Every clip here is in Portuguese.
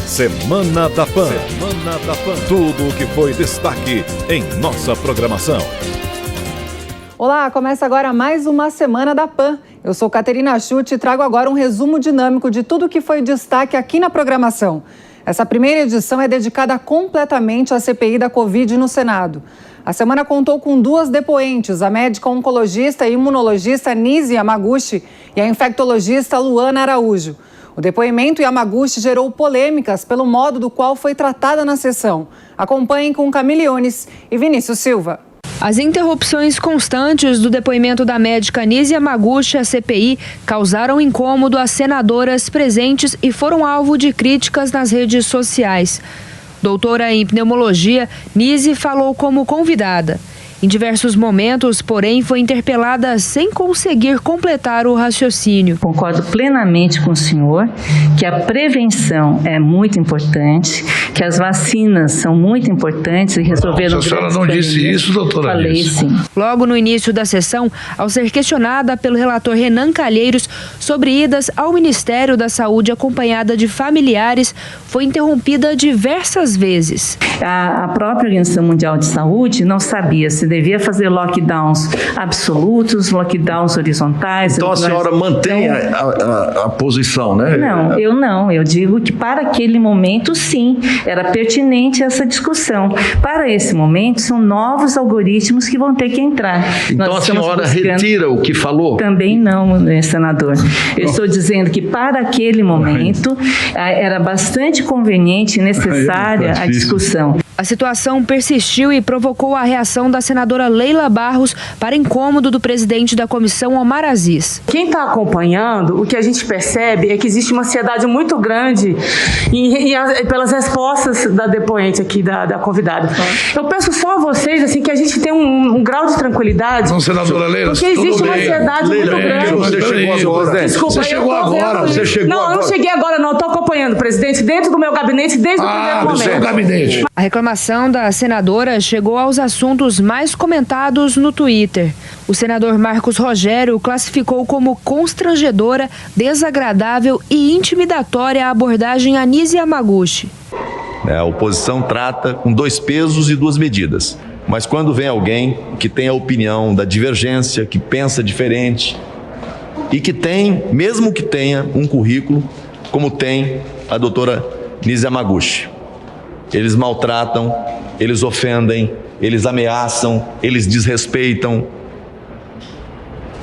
Semana da PAN. Semana da PAN. Tudo o que foi destaque em nossa programação. Olá, começa agora mais uma Semana da PAN. Eu sou Caterina Schutt e trago agora um resumo dinâmico de tudo o que foi destaque aqui na programação. Essa primeira edição é dedicada completamente à CPI da Covid no Senado. A semana contou com duas depoentes, a médica oncologista e imunologista Nise Yamaguchi e a infectologista Luana Araújo. O depoimento Yamaguchi gerou polêmicas pelo modo do qual foi tratada na sessão. Acompanhem com Camille Yunes e Vinícius Silva. As interrupções constantes do depoimento da médica Nise Yamaguchi à CPI causaram incômodo às senadoras presentes e foram alvo de críticas nas redes sociais. Doutora em pneumologia, Nise falou como convidada. Em diversos momentos, porém, foi interpelada sem conseguir completar o raciocínio. Concordo plenamente com o senhor que a prevenção é muito importante, que as vacinas são muito importantes e resolveram... A senhora não disse isso, doutora? Falei sim. Logo no início da sessão, ao ser questionada pelo relator Renan Calheiros sobre idas ao Ministério da Saúde acompanhada de familiares, foi interrompida diversas vezes. A própria Organização Mundial de Saúde não sabia se devia fazer lockdowns absolutos, lockdowns horizontais. Então a senhora mantém a posição, né? Não, eu digo que para aquele momento sim, era pertinente essa discussão. Para esse momento são novos algoritmos que vão ter que entrar. Então a senhora retira o que falou? Também não, senador. Eu estou dizendo que para aquele momento era bastante conveniente e necessária a discussão. A situação persistiu e provocou a reação da senadora Leila Barros para incômodo do presidente da comissão, Omar Aziz. Quem está acompanhando, o que a gente percebe é que existe uma ansiedade muito grande pelas respostas da depoente aqui, da convidada. Eu peço só a vocês assim, que a gente tenha um grau de tranquilidade. Não, senadora Leila, porque existe uma ansiedade muito grande. Você chegou agora. Desculpa, você chegou agora. Não, eu não cheguei agora, não. Estou acompanhando, presidente, dentro do meu gabinete desde o primeiro momento. Seu gabinete. A reclamação da senadora chegou aos assuntos mais comentados no Twitter. O senador Marcos Rogério classificou como constrangedora, desagradável e intimidatória a abordagem a Nise Yamaguchi. A oposição trata com 2 pesos e 2 medidas. Mas quando vem alguém que tem a opinião da divergência, que pensa diferente e que tem, mesmo que tenha um currículo, como tem a doutora Nise Yamaguchi, eles maltratam, eles ofendem, eles ameaçam, eles desrespeitam.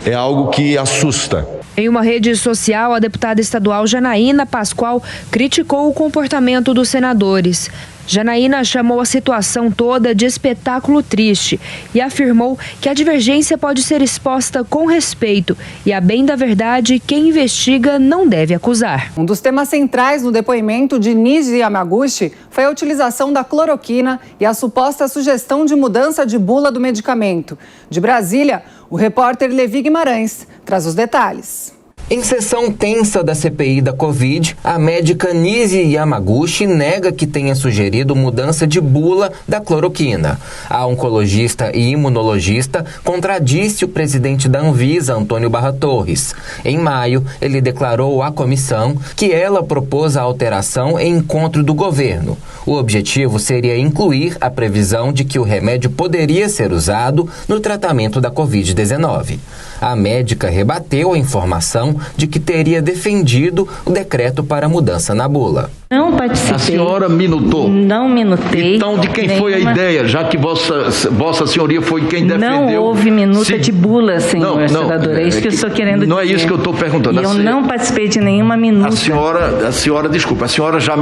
É algo que assusta. Em uma rede social, a deputada estadual Janaína Pascoal criticou o comportamento dos senadores. Janaína chamou a situação toda de espetáculo triste e afirmou que a divergência pode ser exposta com respeito e, a bem da verdade, quem investiga não deve acusar. Um dos temas centrais no depoimento de Nise Yamaguchi foi a utilização da cloroquina e a suposta sugestão de mudança de bula do medicamento. De Brasília, o repórter Levi Guimarães traz os detalhes. Em sessão tensa da CPI da Covid, a médica Nise Yamaguchi nega que tenha sugerido mudança de bula da cloroquina. A oncologista e imunologista contradisse o presidente da Anvisa, Antônio Barra Torres. Em maio, ele declarou à comissão que ela propôs a alteração em encontro do governo. O objetivo seria incluir a previsão de que o remédio poderia ser usado no tratamento da Covid-19. A médica rebateu a informação de que teria defendido o decreto para mudança na bula. Não participei. A senhora minutou? Não minutei. Então, de quem foi a ideia, já que vossa senhoria foi quem defendeu? Não houve minuta de bula, senhor senador. É isso que eu estou querendo dizer. Não é isso que eu estou perguntando. E eu não participei de nenhuma minuta. A senhora, desculpa, a senhora já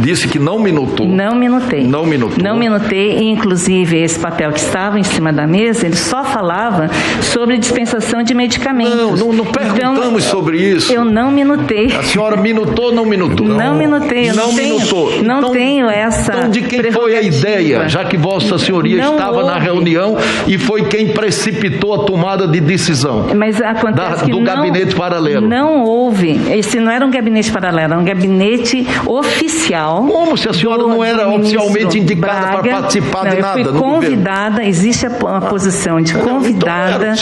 disse que não minutou. Não minutei. Não minutou. Não minutei, e inclusive esse papel que estava em cima da mesa, ele só falava sobre dispensação de medicamentos. Não perguntamos sobre isso. Eu não minutei. A senhora minutou ou não minutou? Não minutei. Não tenho essa. Então, de quem foi a ideia, já que Vossa Senhoria estava na reunião e foi quem precipitou a tomada de decisão? Mas acontece do gabinete paralelo. Não houve. Esse não era um gabinete paralelo, era um gabinete oficial. Como se a senhora não era oficialmente indicada para participar de nada? Eu fui convidada, existe a posição de convidada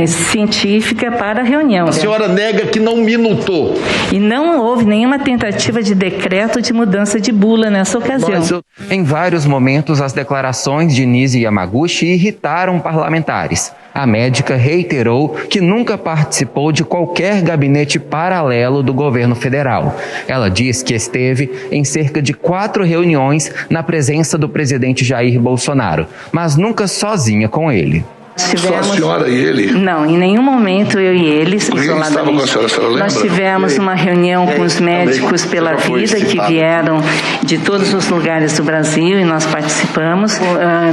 científica para a reunião. A senhora nega que não minutou. E não houve nenhuma tentativa de decreto de mudança de bula nessa ocasião. Em vários momentos, as declarações de Nise Yamaguchi irritaram parlamentares. A médica reiterou que nunca participou de qualquer gabinete paralelo do governo federal. Ela diz que esteve em cerca de 4 reuniões na presença do presidente Jair Bolsonaro, mas nunca sozinha com ele. Só a senhora e ele? Não, em nenhum momento eu e eles. Por que estava com a senhora lembra? Nós tivemos uma reunião com os médicos pela vida que vieram de todos os lugares do Brasil e nós participamos.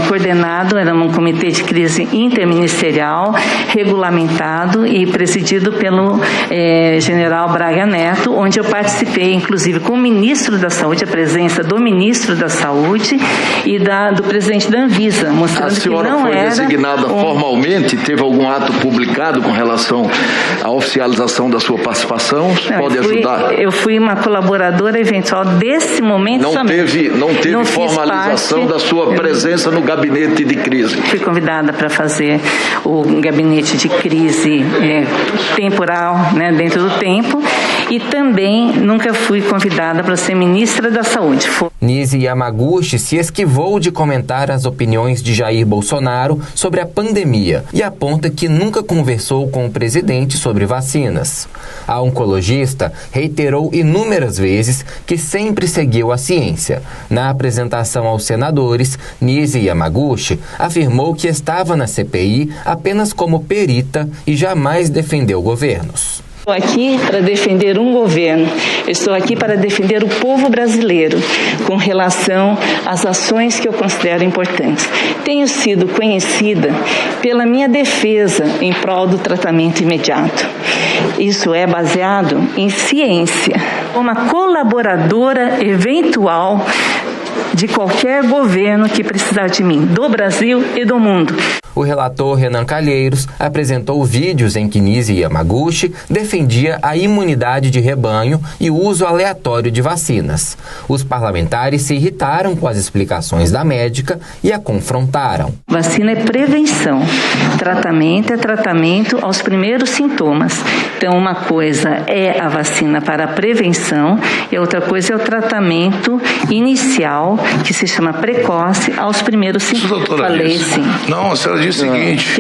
Coordenado, era um comitê de crise interministerial, regulamentado e presidido pelo general Braga Neto, onde eu participei, inclusive, com o ministro da Saúde, a presença do ministro da Saúde e do presidente da Anvisa, mostrando que não era... A senhora foi designada formalmente, teve algum ato publicado com relação à oficialização da sua participação? Pode ajudar? Eu fui uma colaboradora eventual desse momento somente. Não teve formalização da sua presença no gabinete de crise? Fui convidada para fazer o gabinete de crise temporal, dentro do tempo, e também nunca fui convidada para ser ministra da Saúde. Nise Yamaguchi se esquivou de comentar as opiniões de Jair Bolsonaro sobre a pandemia e aponta que nunca conversou com o presidente sobre vacinas. A oncologista reiterou inúmeras vezes que sempre seguiu a ciência. Na apresentação aos senadores, Nise Yamaguchi afirmou que estava na CPI apenas como perita e jamais defendeu governos. Estou aqui para defender um governo, estou aqui para defender o povo brasileiro com relação às ações que eu considero importantes. Tenho sido conhecida pela minha defesa em prol do tratamento imediato. Isso é baseado em ciência. Uma colaboradora eventual de qualquer governo que precisar de mim, do Brasil e do mundo. O relator Renan Calheiros apresentou vídeos em que Nise Yamaguchi defendia a imunidade de rebanho e o uso aleatório de vacinas. Os parlamentares se irritaram com as explicações da médica e a confrontaram. Vacina é prevenção, tratamento é tratamento aos primeiros sintomas. Então, uma coisa é a vacina para a prevenção e outra coisa é o tratamento inicial, que se chama precoce, aos primeiros sintomas. Falei sim. Não, a senhora disse o seguinte,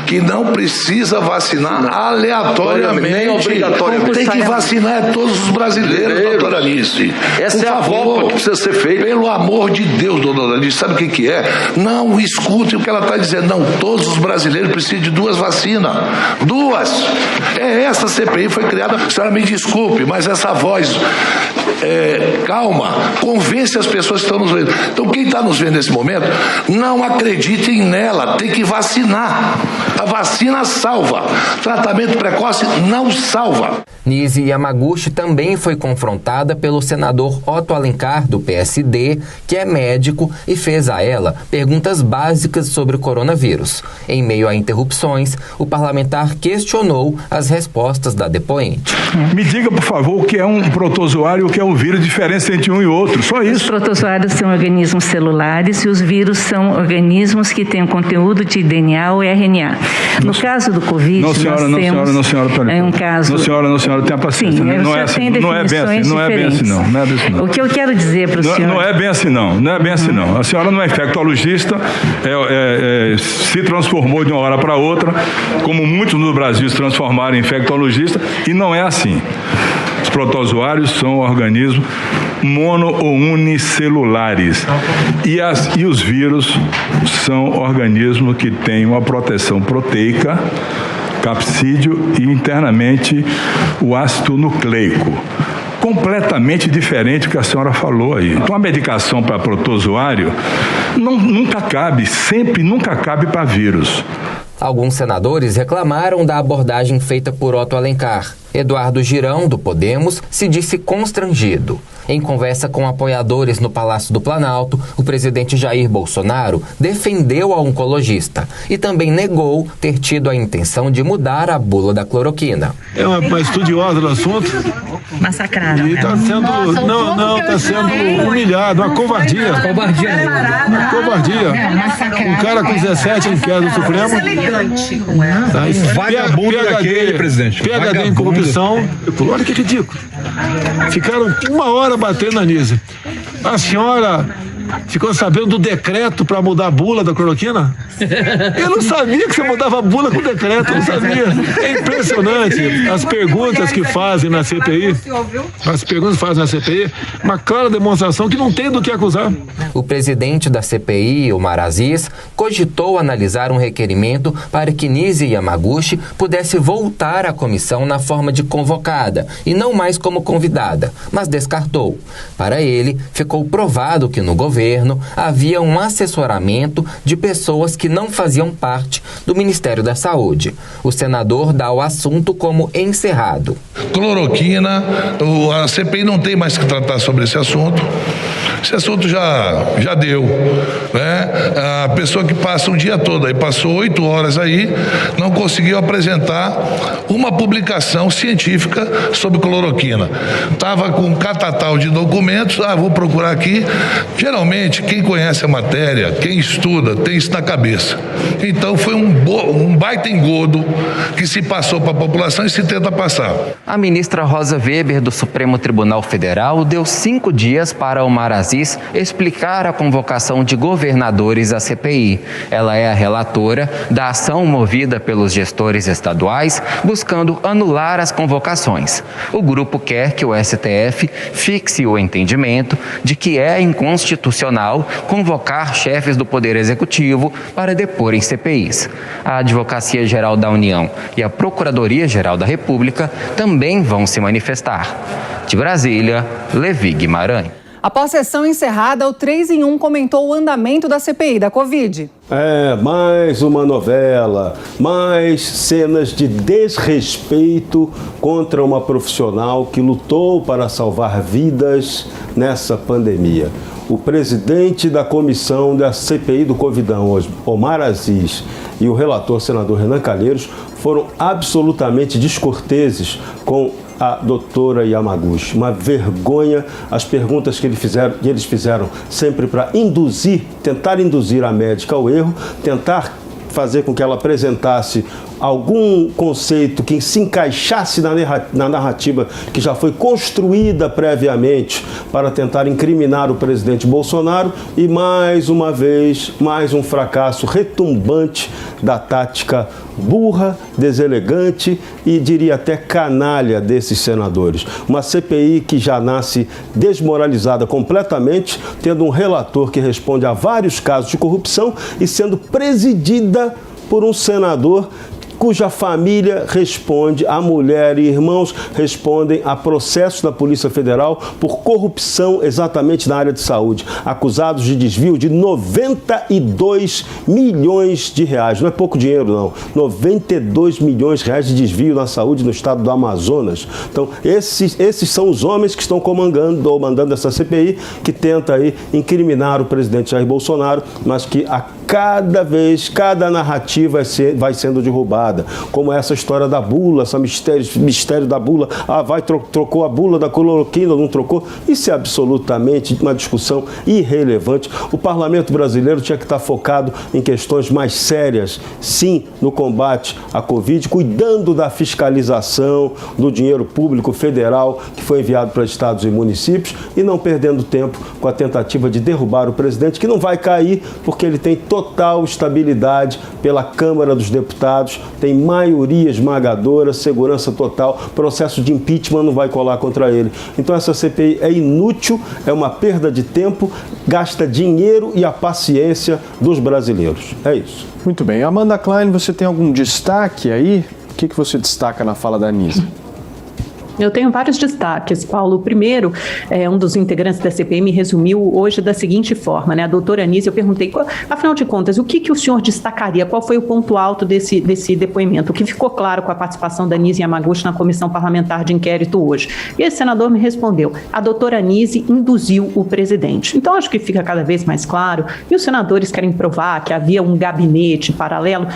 que não precisa vacinar aleatoriamente. Nem obrigatoriamente. Tem que vacinar todos os brasileiros, doutora Alice. Essa é a volta que precisa ser feita. Pelo amor de Deus, doutora Alice, sabe o que é? Não escute o que ela está dizendo. Não, todos os brasileiros precisam de 2 vacinas. 2! Essa CPI foi criada, a senhora me desculpe, mas essa voz calma, convence as pessoas que estão nos vendo. Então, quem está nos vendo nesse momento, não acreditem nela, tem que vacinar. A vacina salva. Tratamento precoce não salva. Nise Yamaguchi também foi confrontada pelo senador Otto Alencar, do PSD, que é médico, e fez a ela perguntas básicas sobre o coronavírus. Em meio a interrupções, o parlamentar questionou as respostas da depoente. Me diga, por favor, o que é um protozoário e o que é um vírus, diferença entre um e outro, só isso. Os protozoários são organismos celulares e os vírus são organismos que têm um conteúdo de DNA ou RNA. No caso do Covid, não, senhora, nós temos um caso... Não, senhora, tenha paciência. Sim, não é assim, não é bem assim, não. O que eu quero dizer para o senhor... Não é bem assim, não. A senhora não é infectologista, se transformou de uma hora para outra, como muitos no Brasil se transformaram em infectologista, e não é assim. Os protozoários são organismos mono ou unicelulares. E os vírus são organismos que têm uma proteção proteica, capsídeo e internamente o ácido nucleico. Completamente diferente do que a senhora falou aí. Então, a medicação para protozoário nunca cabe para vírus. Alguns senadores reclamaram da abordagem feita por Otto Alencar. Eduardo Girão, do Podemos, se disse constrangido. Em conversa com apoiadores no Palácio do Planalto, o presidente Jair Bolsonaro defendeu a oncologista e também negou ter tido a intenção de mudar a bula da cloroquina. É uma estudiosa do assunto. Massacraram. E está sendo, está sendo humilhado, uma covardia. Uma covardia. Um cara com 17 inquéritos do Supremo. Vagabundo daquele, presidente. PhD em corrupção. Olha que ridículo. Ficaram 1 hora batendo na Nise. A senhora ficou sabendo do decreto para mudar a bula da cloroquina? Eu não sabia que você mudava a bula com decreto, eu não sabia. É impressionante as perguntas que fazem na CPI. As perguntas que fazem na CPI, uma clara demonstração que não tem do que acusar. O presidente da CPI, Omar Aziz, cogitou analisar um requerimento para que Nise Yamaguchi pudesse voltar à comissão na forma de convocada e não mais como convidada, mas descartou. Para ele, ficou provado que no governo havia um assessoramento de pessoas que não faziam parte do Ministério da Saúde. O senador dá o assunto como encerrado. Cloroquina, a CPI não tem mais que tratar sobre esse assunto. Esse assunto já deu, né? A pessoa que passa um dia todo aí, passou 8 horas aí, não conseguiu apresentar uma publicação científica sobre cloroquina. Estava com um catatal de documentos, vou procurar aqui. Geralmente, quem conhece a matéria, quem estuda, tem isso na cabeça. Então, foi um baita engodo que se passou para a população e se tenta passar. A ministra Rosa Weber, do Supremo Tribunal Federal, deu 5 dias para Omar Aziz explicar a convocação de governadores à CPI. Ela é a relatora da ação movida pelos gestores estaduais, buscando anular as convocações. O grupo quer que o STF fixe o entendimento de que é inconstitucional convocar chefes do Poder Executivo para depor em CPIs. A Advocacia Geral da União e a Procuradoria Geral da República também vão se manifestar. De Brasília, Levi Guimarães. Após sessão encerrada, o 3 em 1 comentou o andamento da CPI da Covid. Mais uma novela, mais cenas de desrespeito contra uma profissional que lutou para salvar vidas nessa pandemia. O presidente da comissão da CPI do Covidão, Omar Aziz, e o relator, senador Renan Calheiros, foram absolutamente descorteses com a doutora Yamaguchi. Uma vergonha as perguntas que eles fizeram sempre para tentar induzir a médica ao erro, tentar fazer com que ela apresentasse algum conceito que se encaixasse na narrativa que já foi construída previamente para tentar incriminar o presidente Bolsonaro e, mais uma vez, mais um fracasso retumbante da tática burra, deselegante e, diria até, canalha desses senadores. Uma CPI que já nasce desmoralizada completamente, tendo um relator que responde a vários casos de corrupção e sendo presidida por um senador cuja família responde, a mulher e irmãos respondem a processos da Polícia Federal por corrupção exatamente na área de saúde, acusados de desvio de 92 milhões de reais. Não é pouco dinheiro, não. 92 milhões de reais de desvio na saúde no estado do Amazonas. Então, esses são os homens que estão comandando essa CPI, que tenta aí incriminar o presidente Jair Bolsonaro, mas que a cada narrativa vai sendo derrubada. Como essa história da bula, esse mistério da bula, trocou a bula da cloroquina, não trocou. Isso é absolutamente uma discussão irrelevante. O parlamento brasileiro tinha que estar focado em questões mais sérias, sim, no combate à Covid, cuidando da fiscalização do dinheiro público federal que foi enviado para estados e municípios e não perdendo tempo com a tentativa de derrubar o presidente, que não vai cair porque ele tem total estabilidade pela Câmara dos Deputados, tem maioria esmagadora, segurança total, processo de impeachment não vai colar contra ele. Então essa CPI é inútil, é uma perda de tempo, gasta dinheiro e a paciência dos brasileiros. É isso. Muito bem. Amanda Klein, você tem algum destaque aí? O que você destaca na fala da Nise? Eu tenho vários destaques, Paulo. O primeiro, um dos integrantes da CPI me resumiu hoje da seguinte forma, né? A doutora Anísia, eu perguntei, afinal de contas, o que o senhor destacaria? Qual foi o ponto alto desse depoimento? O que ficou claro com a participação da Anísia Yamaguchi na comissão parlamentar de inquérito hoje? E esse senador me respondeu, a doutora Anísia induziu o presidente. Então, acho que fica cada vez mais claro, e os senadores querem provar que havia um gabinete paralelo,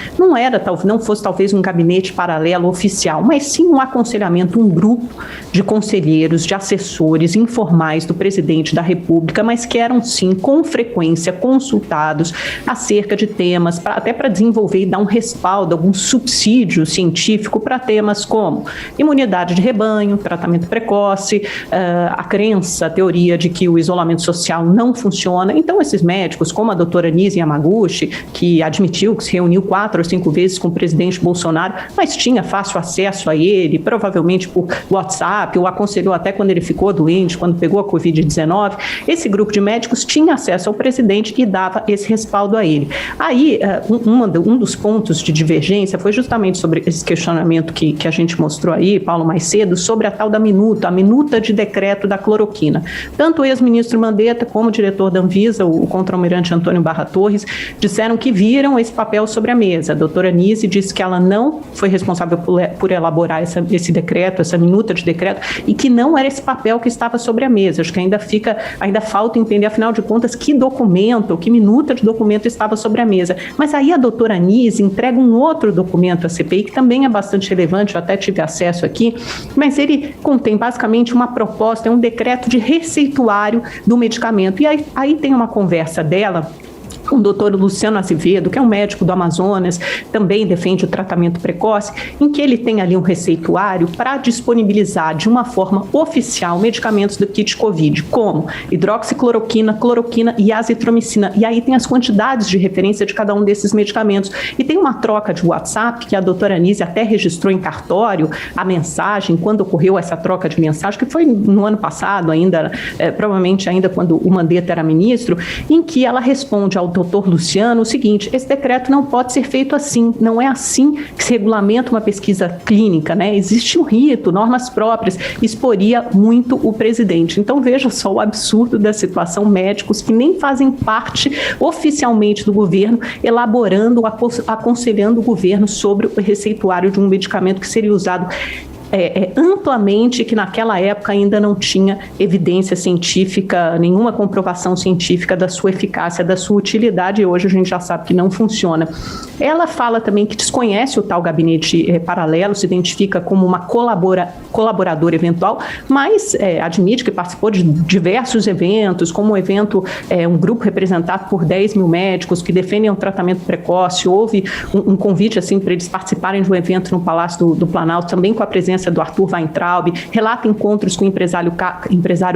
não fosse talvez um gabinete paralelo oficial, mas sim um aconselhamento, um grupo de conselheiros, de assessores informais do presidente da República, mas que eram sim com frequência consultados acerca de temas, até para desenvolver e dar um respaldo, algum subsídio científico para temas como imunidade de rebanho, tratamento precoce, a crença, a teoria de que o isolamento social não funciona. Então esses médicos, como a doutora Anísia Yamaguchi, que admitiu que se reuniu 4 ou 5 vezes com o presidente Bolsonaro, mas tinha fácil acesso a ele, provavelmente por WhatsApp, ou aconselhou até quando ele ficou doente, quando pegou a Covid-19, esse grupo de médicos tinha acesso ao presidente e dava esse respaldo a ele. Aí, um dos pontos de divergência foi justamente sobre esse questionamento que a gente mostrou aí, Paulo, mais cedo, sobre a tal da minuta, a minuta de decreto da cloroquina. Tanto o ex-ministro Mandetta como o diretor da Anvisa, o contra-almirante Antônio Barra Torres, disseram que viram esse papel sobre a mesa. A doutora Anísia disse que ela não foi responsável por elaborar esse decreto, essa minuta de decreto, e que não era esse papel que estava sobre a mesa. Acho que ainda falta entender, afinal de contas, que documento, que minuta de documento estava sobre a mesa. Mas aí a doutora Anísia entrega um outro documento à CPI, que também é bastante relevante, eu até tive acesso aqui, mas ele contém basicamente uma proposta, um decreto de receituário do medicamento. E aí tem uma conversa dela com o doutor Luciano Azevedo, que é um médico do Amazonas, também defende o tratamento precoce, em que ele tem ali um receituário para disponibilizar de uma forma oficial medicamentos do kit Covid, como hidroxicloroquina, cloroquina e azitromicina. E aí tem as quantidades de referência de cada um desses medicamentos. E tem uma troca de WhatsApp, que a doutora Anísia até registrou em cartório a mensagem, quando ocorreu essa troca de mensagem, que foi no ano passado ainda, provavelmente ainda quando o Mandetta era ministro, em que ela responde ao doutor Luciano o seguinte: esse decreto não pode ser feito assim, não é assim que se regulamenta uma pesquisa clínica, né? Existe um rito, normas próprias, exporia muito o presidente. Então veja só o absurdo da situação, médicos que nem fazem parte oficialmente do governo, elaborando, aconselhando o governo sobre o receituário de um medicamento que seria usado amplamente, que naquela época ainda não tinha evidência científica, nenhuma comprovação científica da sua eficácia, da sua utilidade, e hoje a gente já sabe que não funciona. Ela fala também que desconhece o tal gabinete paralelo, se identifica como uma colaboradora eventual, mas admite que participou de diversos eventos, como um evento, um grupo representado por 10 mil médicos que defendem um tratamento precoce. Houve um convite assim para eles participarem de um evento no Palácio do Planalto, também com a presença do Arthur Weintraub, relata encontros com o empresário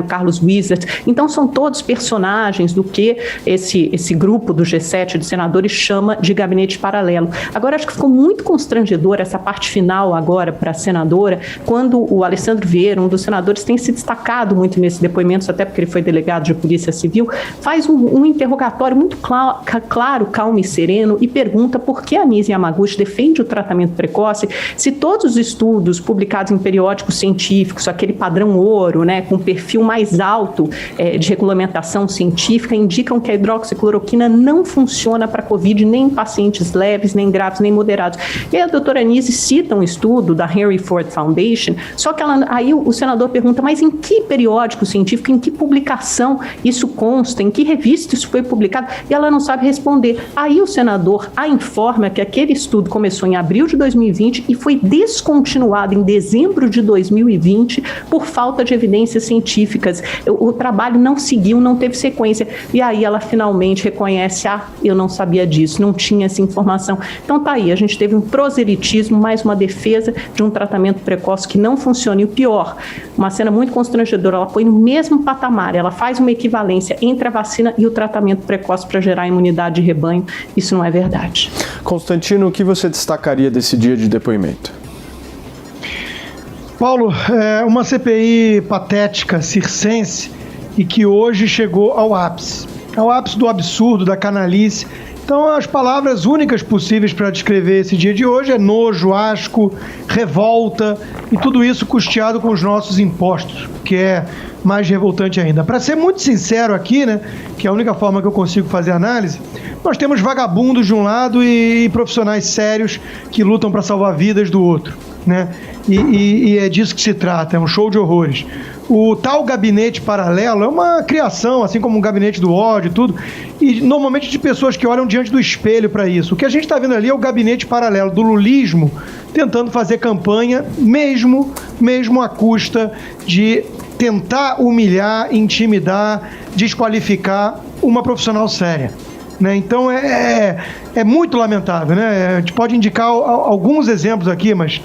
Carlos Wizard. Então são todos personagens do que esse grupo do G7 de senadores chama de gabinete paralelo. Agora, acho que ficou muito constrangedor essa parte final agora para a senadora, quando o Alessandro Vieira, um dos senadores, tem se destacado muito nesse depoimento, até porque ele foi delegado de Polícia Civil, faz um interrogatório muito claro, calmo e sereno, e pergunta por que a Anísia Yamaguchi defende o tratamento precoce, se todos os estudos publicados em periódicos científicos, aquele padrão ouro, né, com perfil mais alto de regulamentação científica, indicam que a hidroxicloroquina não funciona para Covid nem em pacientes leves, nem graves, nem moderados. E a doutora Anísia cita um estudo da Henry Ford Foundation, só que aí o senador pergunta, mas em que periódico científico, em que publicação isso consta, em que revista isso foi publicado? E ela não sabe responder. Aí o senador a informa que aquele estudo começou em abril de 2020 e foi descontinuado em dezembro de 2020 por falta de evidências científicas. O trabalho não seguiu, não teve sequência. E aí ela finalmente reconhece, eu não sabia disso, não tinha essa informação. Então tá aí, a gente teve um proselitismo, mais uma defesa de um tratamento precoce que não funciona. E o pior, uma cena muito constrangedora, ela põe no mesmo patamar, ela faz uma equivalência entre a vacina e o tratamento precoce para gerar imunidade de rebanho. Isso não é verdade. Constantino, o que você destacaria desse dia de depoimento? Paulo, é uma CPI patética, circense, e que hoje chegou ao ápice do absurdo, da canalice, Então, as palavras únicas possíveis para descrever esse dia de hoje é nojo, asco, revolta e tudo isso custeado com os nossos impostos, que é mais revoltante ainda. Para ser muito sincero aqui, né, que é a única forma que eu consigo fazer análise, nós temos vagabundos de um lado e profissionais sérios que lutam para salvar vidas do outro, né? E é disso que se trata, é um show de horrores. O tal gabinete paralelo é uma criação, assim como um gabinete do ódio e tudo, e normalmente de pessoas que olham diante do espelho para isso. O que a gente está vendo ali é o gabinete paralelo do lulismo tentando fazer campanha, mesmo à custa de tentar humilhar, intimidar, desqualificar uma profissional séria. Né? Então é muito lamentável. Né? A gente pode indicar alguns exemplos aqui, mas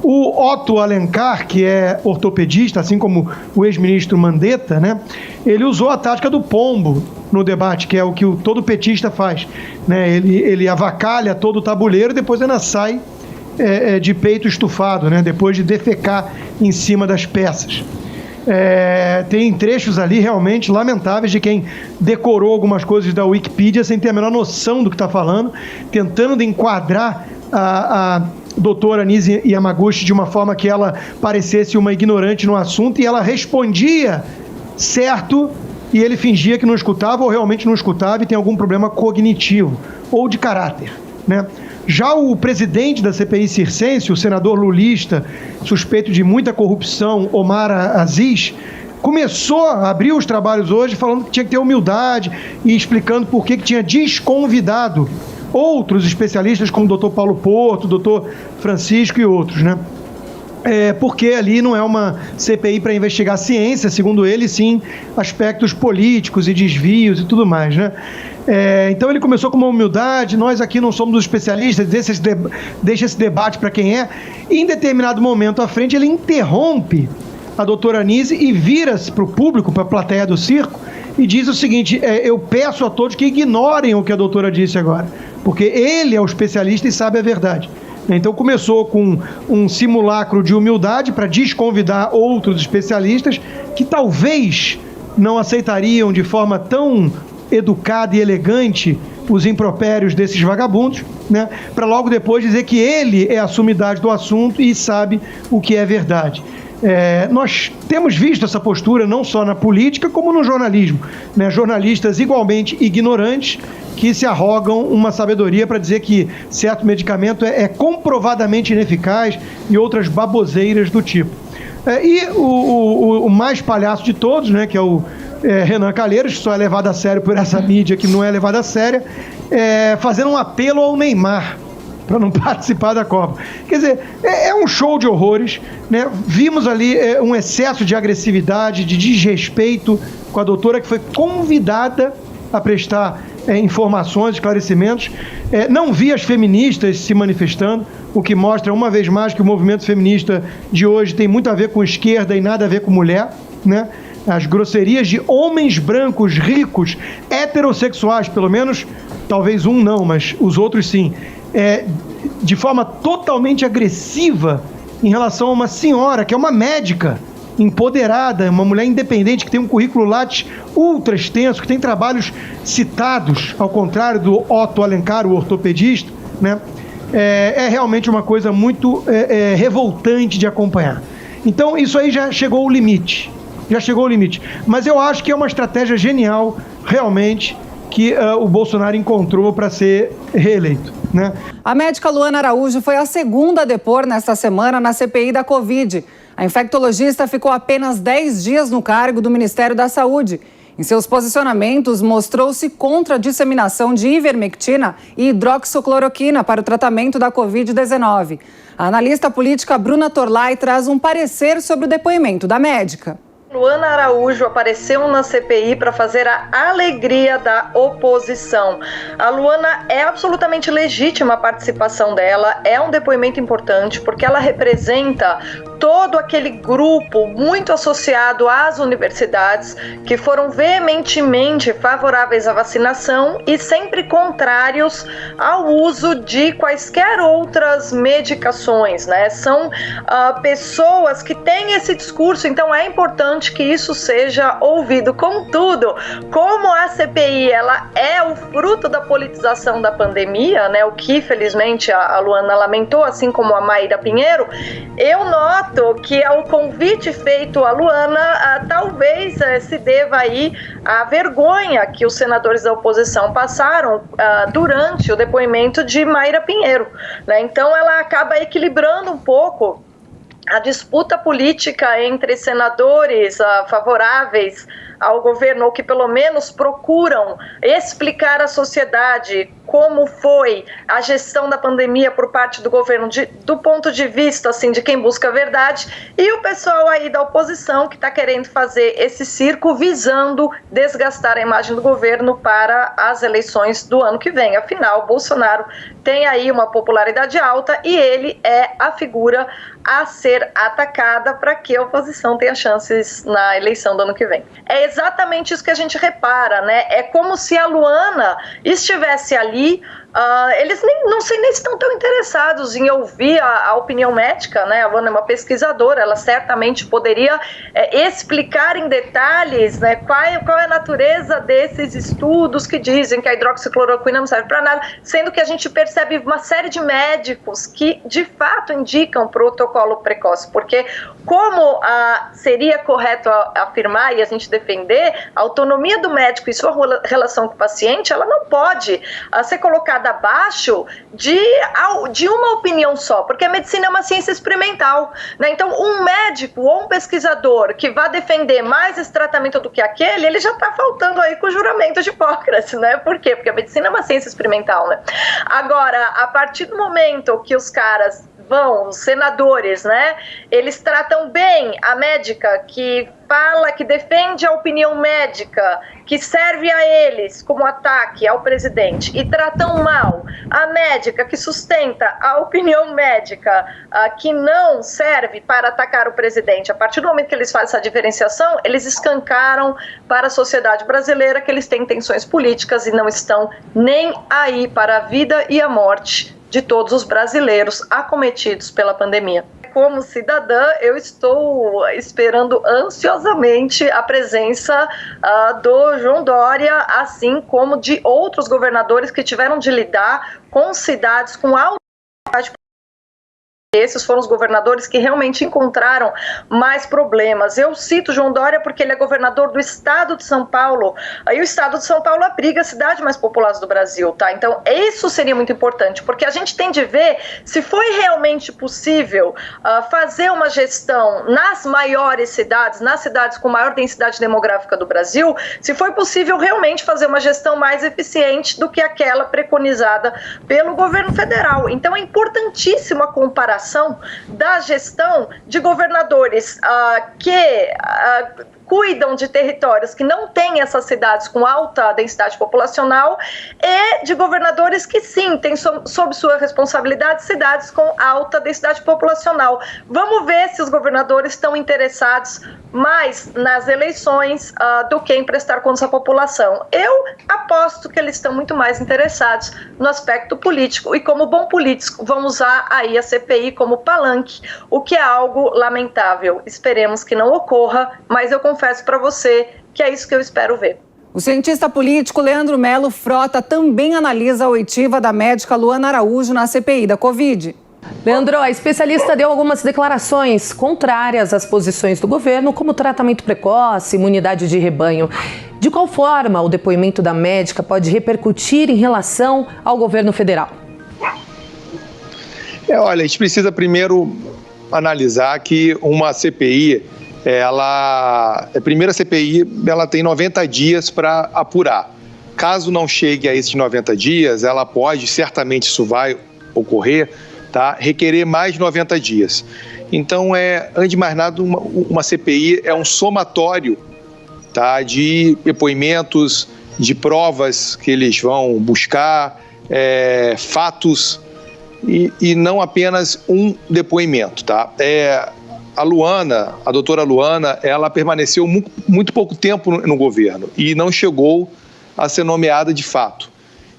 o Otto Alencar, que é ortopedista, assim como o ex-ministro Mandetta, né? Ele usou a tática do pombo no debate, que é o que todo petista faz. Né? Ele avacalha todo o tabuleiro e depois ainda sai de peito estufado, né? Depois de defecar em cima das peças. Tem trechos ali realmente lamentáveis de quem decorou algumas coisas da Wikipedia sem ter a menor noção do que está falando, tentando enquadrar a doutora Nise Yamaguchi de uma forma que ela parecesse uma ignorante no assunto, e ela respondia certo e ele fingia que não escutava ou realmente não escutava e tem algum problema cognitivo ou de caráter, né? Já o presidente da CPI circense, o senador lulista, suspeito de muita corrupção, Omar Aziz, começou a abrir os trabalhos hoje falando que tinha que ter humildade e explicando por que tinha desconvidado outros especialistas como o Dr. Paulo Porto, o Dr. Francisco e outros, né? Porque ali não é uma CPI para investigar ciência, segundo ele, sim, aspectos políticos e desvios e tudo mais, né? Então ele começou com uma humildade, nós aqui não somos os especialistas, deixa esse debate para quem é, e em determinado momento à frente ele interrompe a doutora Nise e vira-se para o público, para a plateia do circo, e diz o seguinte: eu peço a todos que ignorem o que a doutora disse agora, porque ele é o especialista e sabe a verdade. Então começou com um simulacro de humildade para desconvidar outros especialistas que talvez não aceitariam de forma tão educada e elegante os impropérios desses vagabundos, né? Para logo depois dizer que ele é a sumidade do assunto e sabe o que é verdade. Nós temos visto essa postura não só na política como no jornalismo, né? Jornalistas igualmente ignorantes que se arrogam uma sabedoria para dizer que certo medicamento é comprovadamente ineficaz e outras baboseiras do tipo. E o mais palhaço de todos, né, que é o Renan Calheiros, que só é levado a sério por essa mídia que não é levada a sério, fazendo um apelo ao Neymar para não participar da Copa. Quer dizer, é um show de horrores, né? Vimos ali um excesso de agressividade, de desrespeito com a doutora, que foi convidada a prestar informações, esclarecimentos. Não vi as feministas se manifestando, o que mostra uma vez mais que o movimento feminista de hoje tem muito a ver com esquerda e nada a ver com mulher, né? As grosserias de homens brancos, ricos, heterossexuais, pelo menos, talvez um não, mas os outros sim, de forma totalmente agressiva em relação a uma senhora que é uma médica empoderada, uma mulher independente que tem um currículo Lattes ultra extenso, que tem trabalhos citados, ao contrário do Otto Alencar, o ortopedista, né? É realmente uma coisa muito revoltante de acompanhar. Então isso aí já chegou ao limite. Mas eu acho que é uma estratégia genial, realmente, que o Bolsonaro encontrou para ser reeleito, né? A médica Luana Araújo foi a segunda a depor nesta semana na CPI da Covid. A infectologista ficou apenas 10 dias no cargo do Ministério da Saúde. Em seus posicionamentos, mostrou-se contra a disseminação de ivermectina e hidroxicloroquina para o tratamento da Covid-19. A analista política Bruna Torlai traz um parecer sobre o depoimento da médica. Luana Araújo apareceu na CPI para fazer a alegria da oposição. A Luana é absolutamente legítima a participação dela, é um depoimento importante porque ela representa todo aquele grupo muito associado às universidades que foram veementemente favoráveis à vacinação e sempre contrários ao uso de quaisquer outras medicações, né? São pessoas que têm esse discurso, então é importante que isso seja ouvido. Contudo, como a CPI ela é o fruto da politização da pandemia, né? O que felizmente a Luana lamentou, assim como a Mayra Pinheiro, eu noto que o convite feito à Luana talvez se deva aí à vergonha que os senadores da oposição passaram durante o depoimento de Mayra Pinheiro, né? Então ela acaba equilibrando um pouco a disputa política entre senadores favoráveis ao governo, ou que pelo menos procuram explicar à sociedade como foi a gestão da pandemia por parte do governo, do ponto de vista assim, de quem busca a verdade, e o pessoal aí da oposição que está querendo fazer esse circo visando desgastar a imagem do governo para as eleições do ano que vem. Afinal, Bolsonaro tem aí uma popularidade alta e ele é a figura a ser atacada para que a oposição tenha chances na eleição do ano que vem. É exatamente isso que a gente repara, né? É como se a Luana estivesse ali. Eles não sei nem se estão tão interessados em ouvir a opinião médica, né? A Luana é uma pesquisadora, ela certamente poderia explicar em detalhes, né, qual é a natureza desses estudos que dizem que a hidroxicloroquina não serve para nada, sendo que a gente percebe uma série de médicos que de fato indicam protocolo precoce, porque como seria correto afirmar e a gente defender, a autonomia do médico e sua relação com o paciente, ela não pode ser colocada abaixo de uma opinião só, porque a medicina é uma ciência experimental, né? Então um médico ou um pesquisador que vá defender mais esse tratamento do que aquele, ele já está faltando aí com o juramento de Hipócrates, né? Por quê? Porque a medicina é uma ciência experimental, né? Agora, a partir do momento que os caras os senadores, né, eles tratam bem a médica que fala, que defende a opinião médica, que serve a eles como ataque ao presidente, e tratam mal a médica que sustenta a opinião médica que não serve para atacar o presidente. A partir do momento que eles fazem essa diferenciação, eles escancaram para a sociedade brasileira que eles têm intenções políticas e não estão nem aí para a vida e a morte de todos os brasileiros acometidos pela pandemia. Como cidadã, eu estou esperando ansiosamente a presença do João Dória, assim como de outros governadores que tiveram de lidar com cidades com alta. Esses foram os governadores que realmente encontraram mais problemas. Eu cito João Dória porque ele é governador do estado de São Paulo. Aí o estado de São Paulo abriga a cidade mais populosa do Brasil, tá? Então isso seria muito importante, porque a gente tem de ver se foi realmente possível fazer uma gestão nas maiores cidades, nas cidades com maior densidade demográfica do Brasil, se foi possível realmente fazer uma gestão mais eficiente do que aquela preconizada pelo governo federal. Então é importantíssima a comparação da gestão de governadores que cuidam de territórios que não têm essas cidades com alta densidade populacional e de governadores que sim, têm sob sua responsabilidade cidades com alta densidade populacional. Vamos ver se os governadores estão interessados mais nas eleições do que em prestar contas à população. Eu aposto que eles estão muito mais interessados no aspecto político e, como bom político, vão usar aí a CPI como palanque, o que é algo lamentável. Esperemos que não ocorra, mas eu confesso para você que é isso que eu espero ver. O cientista político Leandro Melo Frota também analisa a oitiva da médica Luana Araújo na CPI da Covid. Leandro, a especialista deu algumas declarações contrárias às posições do governo, como tratamento precoce, imunidade de rebanho. De qual forma o depoimento da médica pode repercutir em relação ao governo federal? Olha, a gente precisa primeiro analisar que uma CPI, a primeira CPI, ela tem 90 dias para apurar. Caso não chegue a esses 90 dias, ela pode, certamente isso vai ocorrer, tá, requerer mais de 90 dias. Então, antes de mais nada, uma CPI é um somatório, tá, de depoimentos, de provas que eles vão buscar, fatos, e não apenas um depoimento, tá? a doutora Luana, ela permaneceu muito pouco tempo no governo e não chegou a ser nomeada de fato.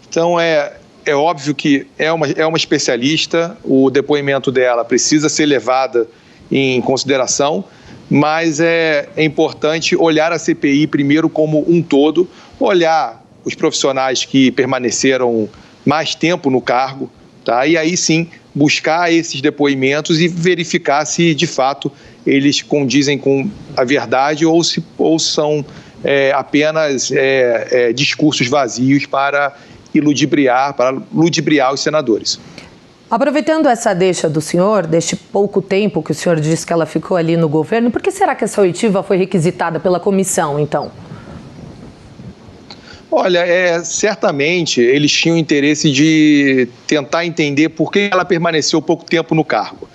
Então, é óbvio que é uma especialista, o depoimento dela precisa ser levado em consideração, mas é importante olhar a CPI primeiro como um todo, olhar os profissionais que permaneceram mais tempo no cargo, tá? E aí sim buscar esses depoimentos e verificar se de fato eles condizem com a verdade ou são apenas discursos vazios para ludibriar os senadores. Aproveitando essa deixa do senhor, deste pouco tempo que o senhor disse que ela ficou ali no governo, por que será que essa oitiva foi requisitada pela comissão, então? Olha, certamente eles tinham interesse de tentar entender por que ela permaneceu pouco tempo no cargo.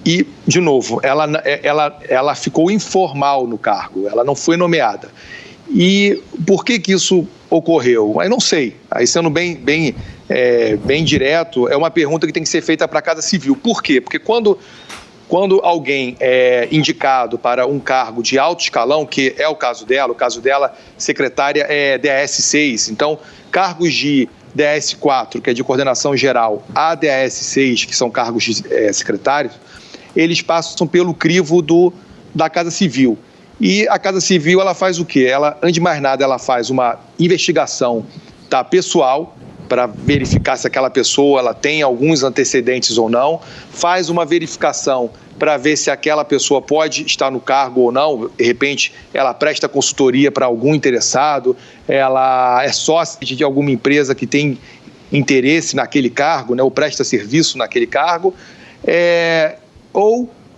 E, de novo, ela ficou informal no cargo, ela não foi nomeada. E por que isso ocorreu? Eu não sei. Aí, sendo bem direto, é uma pergunta que tem que ser feita para a Casa Civil. Por quê? Porque quando alguém é indicado para um cargo de alto escalão, que é o caso dela, secretária é DAS-6, então cargos de DAS-4, que é de coordenação geral, a DAS-6, que são cargos de secretários, eles passam pelo crivo da Casa Civil. E a Casa Civil, ela faz o quê? Ela, antes de mais nada, ela faz uma investigação pessoal, para verificar se aquela pessoa ela tem alguns antecedentes ou não, faz uma verificação para ver se aquela pessoa pode estar no cargo ou não, de repente ela presta consultoria para algum interessado, ela é sócia de alguma empresa que tem interesse naquele cargo, né, ou presta serviço naquele cargo,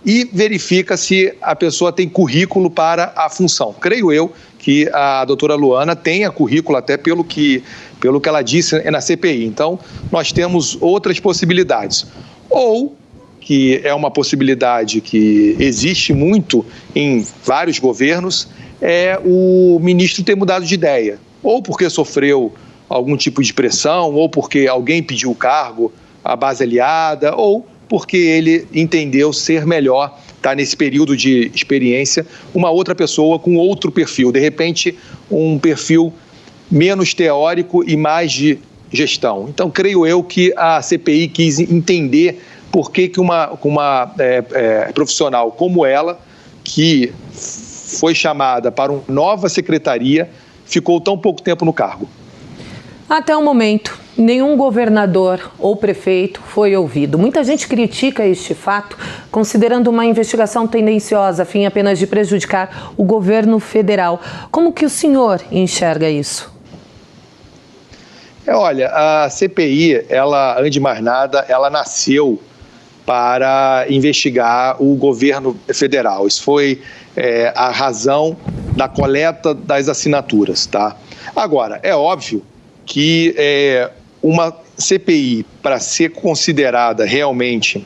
e verifica se a pessoa tem currículo para a função. Creio eu que a doutora Luana tenha currículo até pelo que ela disse na CPI. Então, nós temos outras possibilidades. Ou, que é uma possibilidade que existe muito em vários governos, é o ministro ter mudado de ideia. Ou porque sofreu algum tipo de pressão, ou porque alguém pediu o cargo à base aliada, ou porque ele entendeu ser melhor estar nesse período de experiência uma outra pessoa com outro perfil, de repente um perfil menos teórico e mais de gestão. Então, creio eu que a CPI quis entender por que uma profissional como ela, que foi chamada para uma nova secretaria, ficou tão pouco tempo no cargo. Até o momento, nenhum governador ou prefeito foi ouvido. Muita gente critica este fato, considerando uma investigação tendenciosa a fim apenas de prejudicar o governo federal. Como que o senhor enxerga isso? Olha, a CPI, ela, antes de mais nada, ela nasceu para investigar o governo federal. Isso foi a razão da coleta das assinaturas, tá? Agora, é óbvio que uma CPI, para ser considerada realmente...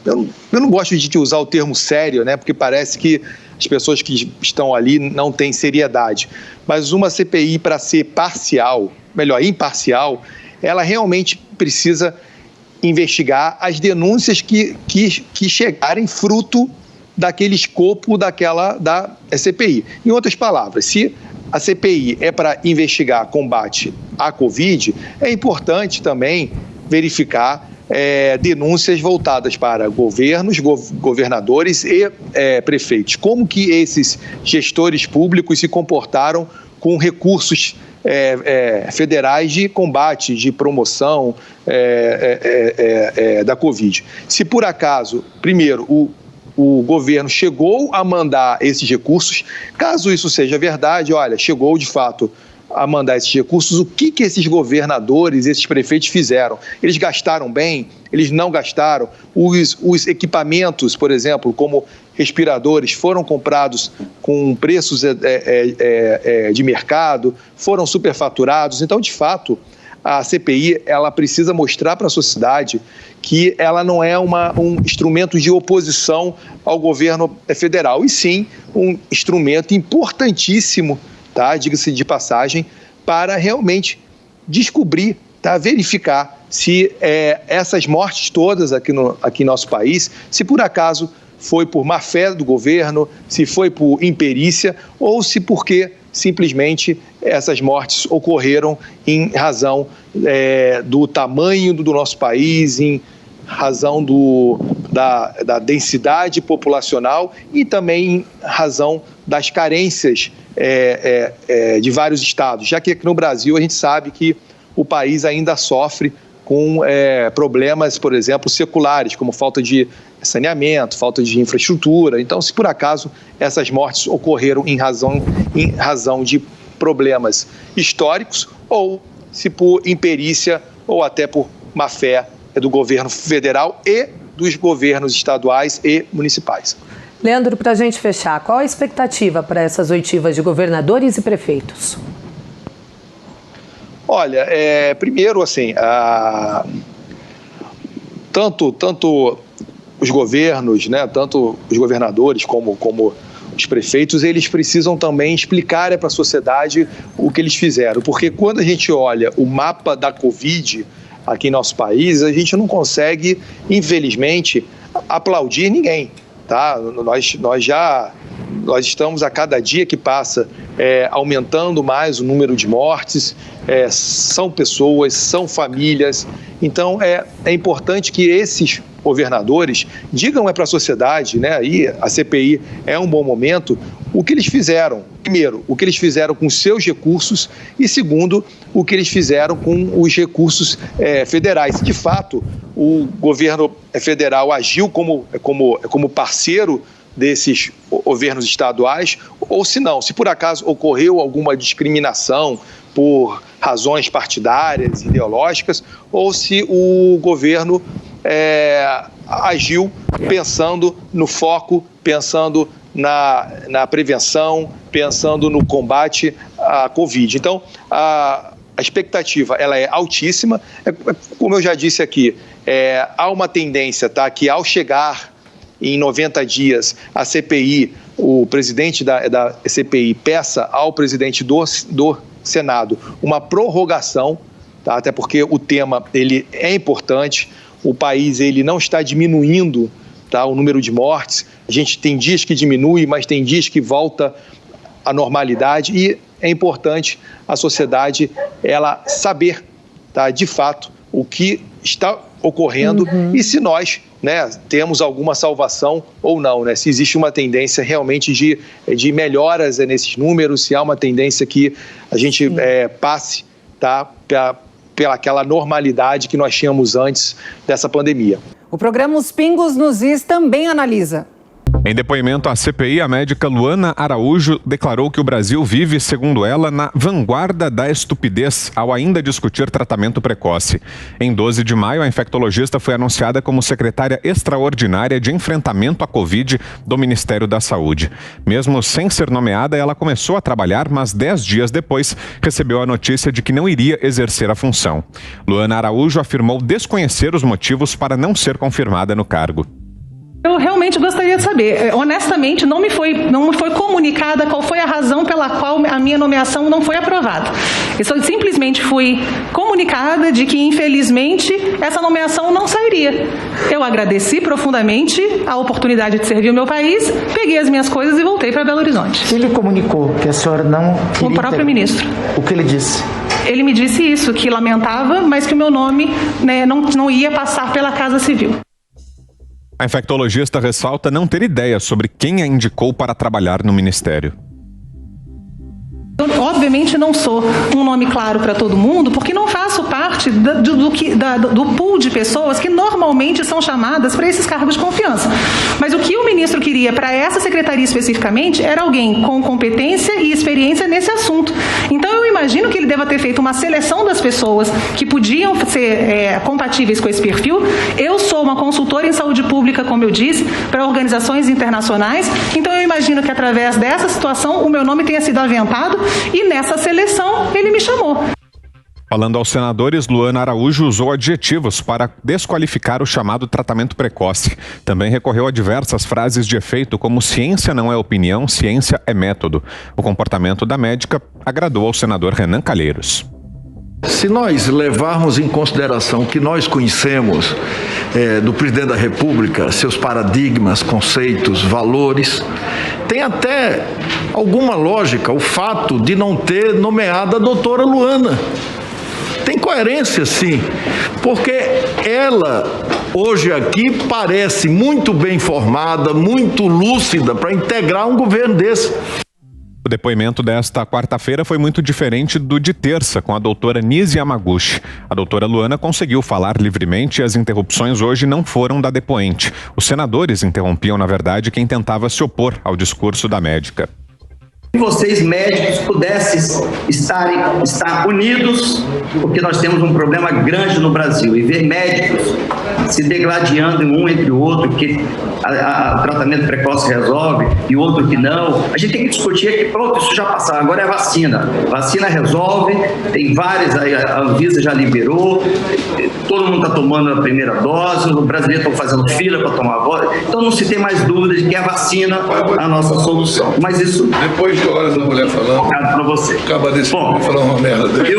eu não gosto de usar o termo sério, né, porque parece que as pessoas que estão ali não têm seriedade. Mas uma CPI, para ser imparcial, ela realmente precisa investigar as denúncias que chegarem fruto daquele escopo da CPI. Em outras palavras, se a CPI é para investigar combate à Covid, é importante também verificar denúncias voltadas para governos, governadores e prefeitos. Como que esses gestores públicos se comportaram com recursos federais de combate, de promoção da Covid. Se por acaso, primeiro, o governo chegou a mandar esses recursos, caso isso seja verdade, olha, chegou de fato a mandar esses recursos, o que esses governadores, esses prefeitos fizeram? Eles gastaram bem? Eles não gastaram? Os equipamentos, por exemplo, como respiradores, foram comprados com preços de mercado, foram superfaturados. Então, de fato, a CPI ela precisa mostrar para a sociedade que ela não é um instrumento de oposição ao governo federal, e sim um instrumento importantíssimo, tá? Diga-se de passagem, para realmente descobrir tá, verificar se essas mortes todas aqui em nosso país, se por acaso foi por má fé do governo, se foi por imperícia ou se porque simplesmente essas mortes ocorreram em razão do tamanho do nosso país, em razão da densidade populacional e também em razão das carências de vários estados, já que aqui no Brasil a gente sabe que o país ainda sofre com problemas, por exemplo, seculares, como falta de saneamento, falta de infraestrutura. Então, se por acaso essas mortes ocorreram em razão de problemas históricos ou se por imperícia ou até por má fé do governo federal e dos governos estaduais e municipais. Leandro, para a gente fechar, qual a expectativa para essas oitivas de governadores e prefeitos? Olha, primeiro, assim, tanto os governos, né, tanto os governadores como os prefeitos, eles precisam também explicar para a sociedade o que eles fizeram, porque quando a gente olha o mapa da Covid aqui em nosso país, a gente não consegue, infelizmente, aplaudir ninguém, tá? Nós estamos a cada dia que passa aumentando mais o número de mortes, são pessoas, são famílias, então é importante que esses governadores digam para a sociedade, né, aí a CPI é um bom momento, o que eles fizeram. Primeiro, o que eles fizeram com seus recursos e segundo, o que eles fizeram com os recursos federais. De fato, o governo federal agiu como parceiro desses governos estaduais, ou se não, se por acaso ocorreu alguma discriminação por razões partidárias, ideológicas, ou se o governo agiu pensando no foco, pensando na prevenção, pensando no combate à Covid. Então, a expectativa ela é altíssima. Como eu já disse aqui, há uma tendência, tá, que ao chegar em 90 dias a CPI, o presidente da CPI peça ao presidente do Senado uma prorrogação, tá, até porque o tema ele é importante, o país ele não está diminuindo, tá, o número de mortes, a gente tem dias que diminui, mas tem dias que volta à normalidade e é importante a sociedade ela saber, tá, de fato o que está ocorrendo e se nós, né, temos alguma salvação ou não, né, se existe uma tendência realmente de melhoras nesses números, se há uma tendência que a gente passe, tá, pelaquela normalidade que nós tínhamos antes dessa pandemia. O programa Os Pingos nos Is também analisa. Em depoimento à CPI, a médica Luana Araújo declarou que o Brasil vive, segundo ela, na vanguarda da estupidez ao ainda discutir tratamento precoce. Em 12 de maio, a infectologista foi anunciada como secretária extraordinária de enfrentamento à Covid do Ministério da Saúde. Mesmo sem ser nomeada, ela começou a trabalhar, mas 10 dias depois recebeu a notícia de que não iria exercer a função. Luana Araújo afirmou desconhecer os motivos para não ser confirmada no cargo. Eu realmente gostaria de saber, honestamente, não me foi comunicada qual foi a razão pela qual a minha nomeação não foi aprovada. Eu simplesmente fui comunicada de que, infelizmente, essa nomeação não sairia. Eu agradeci profundamente a oportunidade de servir o meu país, peguei as minhas coisas e voltei para Belo Horizonte. Ele comunicou que a senhora não queria... O próprio ministro. O que ele disse? Ele me disse isso, que lamentava, mas que o meu nome, né, não ia passar pela Casa Civil. A infectologista ressalta não ter ideia sobre quem a indicou para trabalhar no Ministério. Eu, obviamente, não sou um nome claro para todo mundo, porque não faço parte do pool de pessoas que normalmente são chamadas para esses cargos de confiança. Mas o que o ministro queria para essa secretaria especificamente era alguém com competência e experiência nesse assunto. Então, eu imagino que ele deva ter feito uma seleção das pessoas que podiam ser compatíveis com esse perfil. Eu sou uma consultora em saúde pública, como eu disse, para organizações internacionais. Então, eu imagino que através dessa situação o meu nome tenha sido aventado e nessa seleção ele me chamou. Falando aos senadores, Luana Araújo usou adjetivos para desqualificar o chamado tratamento precoce. Também recorreu a diversas frases de efeito como ciência não é opinião, ciência é método. O comportamento da médica agradou ao senador Renan Calheiros. Se nós levarmos em consideração o que nós conhecemos do presidente da República, seus paradigmas, conceitos, valores, tem até alguma lógica o fato de não ter nomeado a doutora Luana. Tem coerência, sim, porque ela, hoje aqui, parece muito bem formada, muito lúcida para integrar um governo desse. O depoimento desta quarta-feira foi muito diferente do de terça, com a doutora Nise Yamaguchi. A doutora Luana conseguiu falar livremente e as interrupções hoje não foram da depoente. Os senadores interrompiam, na verdade, quem tentava se opor ao discurso da médica. Que vocês, médicos, pudessem estar unidos, porque nós temos um problema grande no Brasil, e ver médicos se degladiando um entre o outro, que o tratamento precoce resolve e o outro que não. A gente tem que discutir que pronto, isso já passou, agora é vacina. Vacina resolve, tem várias, a Anvisa já liberou, todo mundo está tomando a primeira dose, os brasileiros estão fazendo fila para tomar a dose, então não se tem mais dúvida de que a vacina é a nossa solução. Mas isso... Depois de horas da mulher falando... Para você. Acaba desse falar uma merda dele.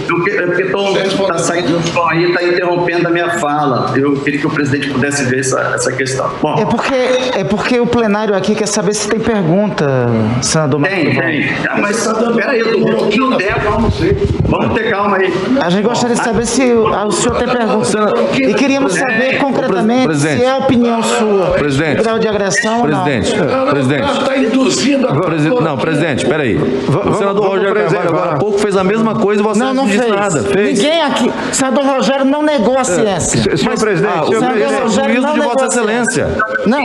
Porque está saindo do som aí, está interrompendo a minha fala. Eu queria que o presidente pudesse ver essa questão. Bom, é porque o plenário aqui quer saber se tem pergunta, senador Marcos. Tem. Mas peraí, eu estou um pouquinho no tempo. Vamos ter calma aí. A gente gostaria de saber se o senhor tem pergunta. E queríamos saber concretamente se é a opinião sua. Grau de agressão ou não. Presidente. Está induzindo a... Não, presidente, peraí. O senador Rogério Carvalho agora há pouco fez a mesma coisa e você não disse nada. Ninguém aqui. O senador Rogério não negou a ciência. Senhor presidente, o juízo de Vossa Excelência. Não.